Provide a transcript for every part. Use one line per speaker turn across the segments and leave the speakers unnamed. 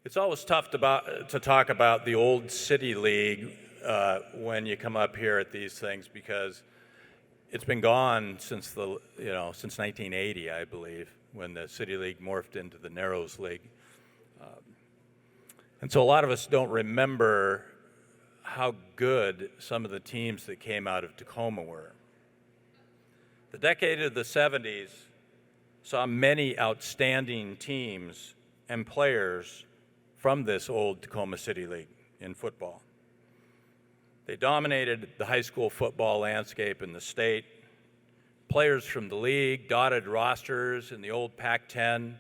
It's always tough to talk about the old City League when you come up here at these things because it's been gone since since 1980, I believe, when the City League morphed into the Narrows League. And so a lot of us don't remember how good some of the teams that came out of Tacoma were. The decade of the 70s saw many outstanding teams and players from this old Tacoma City League in football. They dominated the high school football landscape in the state. Players from the league dotted rosters in the old Pac-10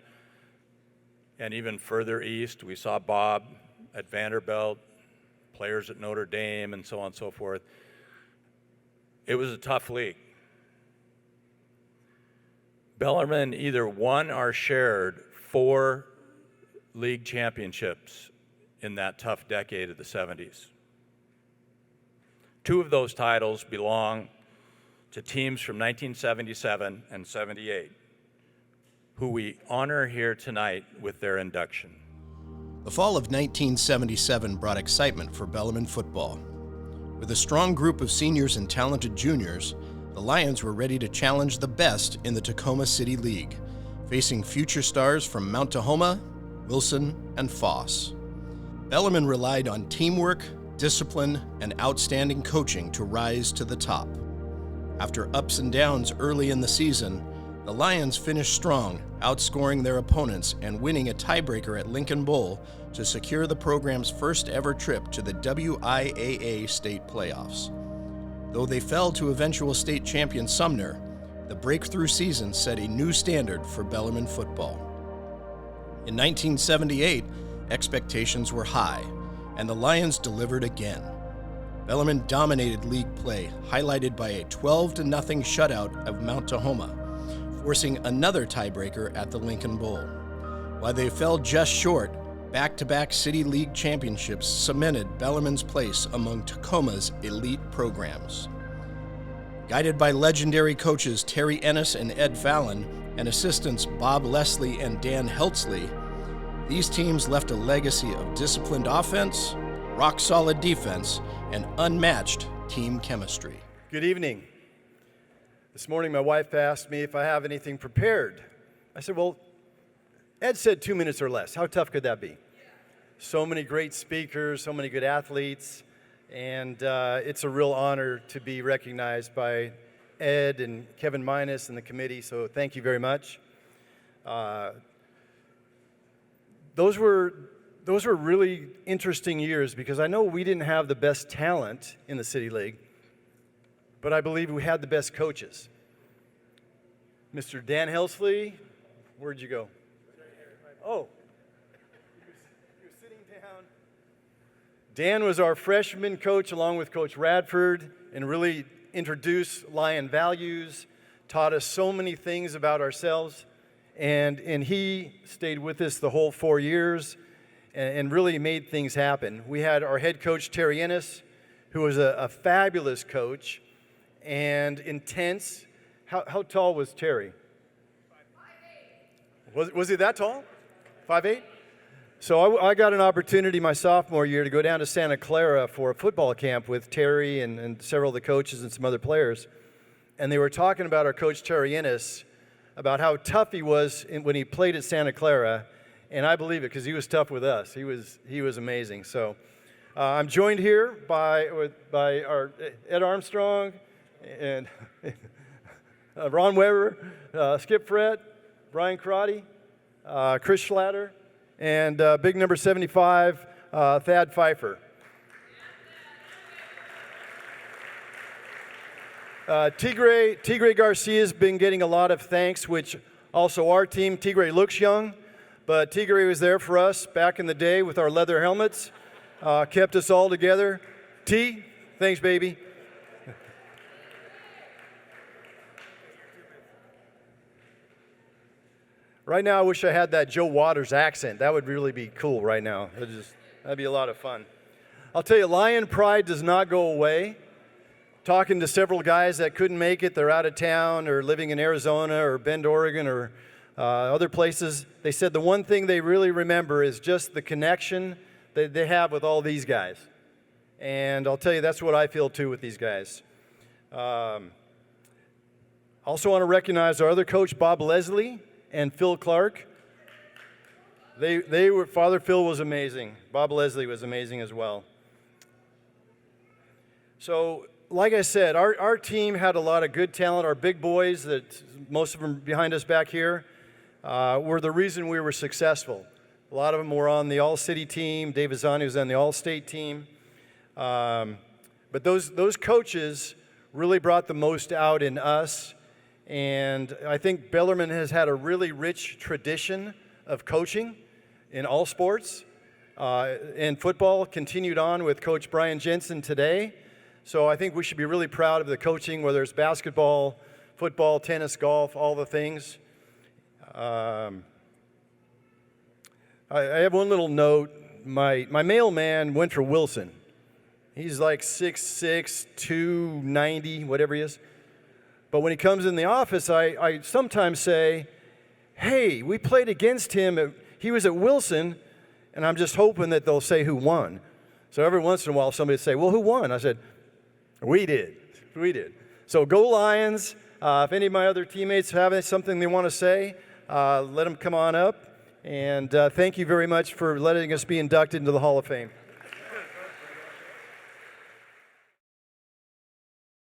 and even further east. We saw Bob at Vanderbilt, players at Notre Dame, and so on and so forth. It was a tough league. Bellarmine either won or shared 4 league championships in that tough decade of the 70s. 2 of those titles belong to teams from 1977 and 78, who we honor here tonight with their induction.
The fall of 1977 brought excitement for Bellarmine football. With a strong group of seniors and talented juniors, the Lions were ready to challenge the best in the Tacoma City League, facing future stars from Mount Tahoma, Wilson, and Foss. Bellarmine relied on teamwork, discipline, and outstanding coaching to rise to the top. After ups and downs early in the season, the Lions finished strong, outscoring their opponents and winning a tiebreaker at Lincoln Bowl to secure the program's first ever trip to the WIAA state playoffs. Though they fell to eventual state champion Sumner, the breakthrough season set a new standard for Bellarmine football. In 1978, expectations were high, and the Lions delivered again. Bellarmine dominated league play, highlighted by a 12-0 shutout of Mount Tahoma, forcing another tiebreaker at the Lincoln Bowl. While they fell just short, back-to-back City League championships cemented Bellarmine's place among Tacoma's elite programs. Guided by legendary coaches Terry Ennis and Ed Fallon, and assistants Bob Leslie and Dan Heltzley, these teams left a legacy of disciplined offense, rock-solid defense, and unmatched team chemistry.
Good evening. This morning my wife asked me if I have anything prepared. I said, well, Ed said 2 minutes or less. How tough could that be? So many great speakers, so many good athletes, and it's a real honor to be recognized by Ed and Kevin Minus and the committee, so thank you very much. Those were really interesting years because I know we didn't have the best talent in the City League, but I believe we had the best coaches. Mr. Dan Helsley, where'd you go? Oh, he was sitting down. Dan was our freshman coach along with Coach Radford and really introduced Lion values, taught us so many things about ourselves, and he stayed with us the whole 4 years and really made things happen. We had our head coach, Terry Ennis, who was a fabulous coach and intense. How tall was Terry? 5'8". Was he that tall? 5'8"? So I got an opportunity my sophomore year to go down to Santa Clara for a football camp with Terry and several of the coaches and some other players. And they were talking about our coach, Terry Ennis, about how tough he was when he played at Santa Clara. And I believe it because he was tough with us. He was amazing. So I'm joined here by our Ed Armstrong and Ron Weber, Skip Frett, Brian Crotty, Chris Schlatter, and big number 75, Thad Pfeiffer. Tigre Garcia's been getting a lot of thanks, which also our team, Tigre looks young, but Tigre was there for us back in the day with our leather helmets, kept us all together. T, thanks, baby. Right now, I wish I had that Joe Waters accent. That would really be cool right now. That'd be a lot of fun. I'll tell you, Lion pride does not go away. Talking to several guys that couldn't make it, they're out of town or living in Arizona or Bend, Oregon or Other places, they said the one thing they really remember is just the connection that they have with all these guys. And I'll tell you, that's what I feel too with these guys. Also want to recognize our other coach, Bob Leslie and Phil Clark. They were, Father Phil was amazing. Bob Leslie was amazing as well. So, like I said, our team had a lot of good talent. Our big boys, that most of them behind us back here, were the reason we were successful. A lot of them were on the All-City team. Dave Azzani was on the All-State team. But those coaches really brought the most out in us. And I think Bellarmine has had a really rich tradition of coaching in all sports. And football continued on with Coach Brian Jensen today. So I think we should be really proud of the coaching, whether it's basketball, football, tennis, golf, all the things. I have one little note. My mailman went for Wilson. He's like 6'6", 290, whatever he is. But when he comes in the office, I sometimes say, hey, we played against him. He was at Wilson, and I'm just hoping that they'll say who won. So every once in a while, somebody will say, well, who won? I said, we did. We did. So go Lions. If any of my other teammates have something they want to say, let them come on up. And thank you very much for letting us be inducted into the Hall of Fame.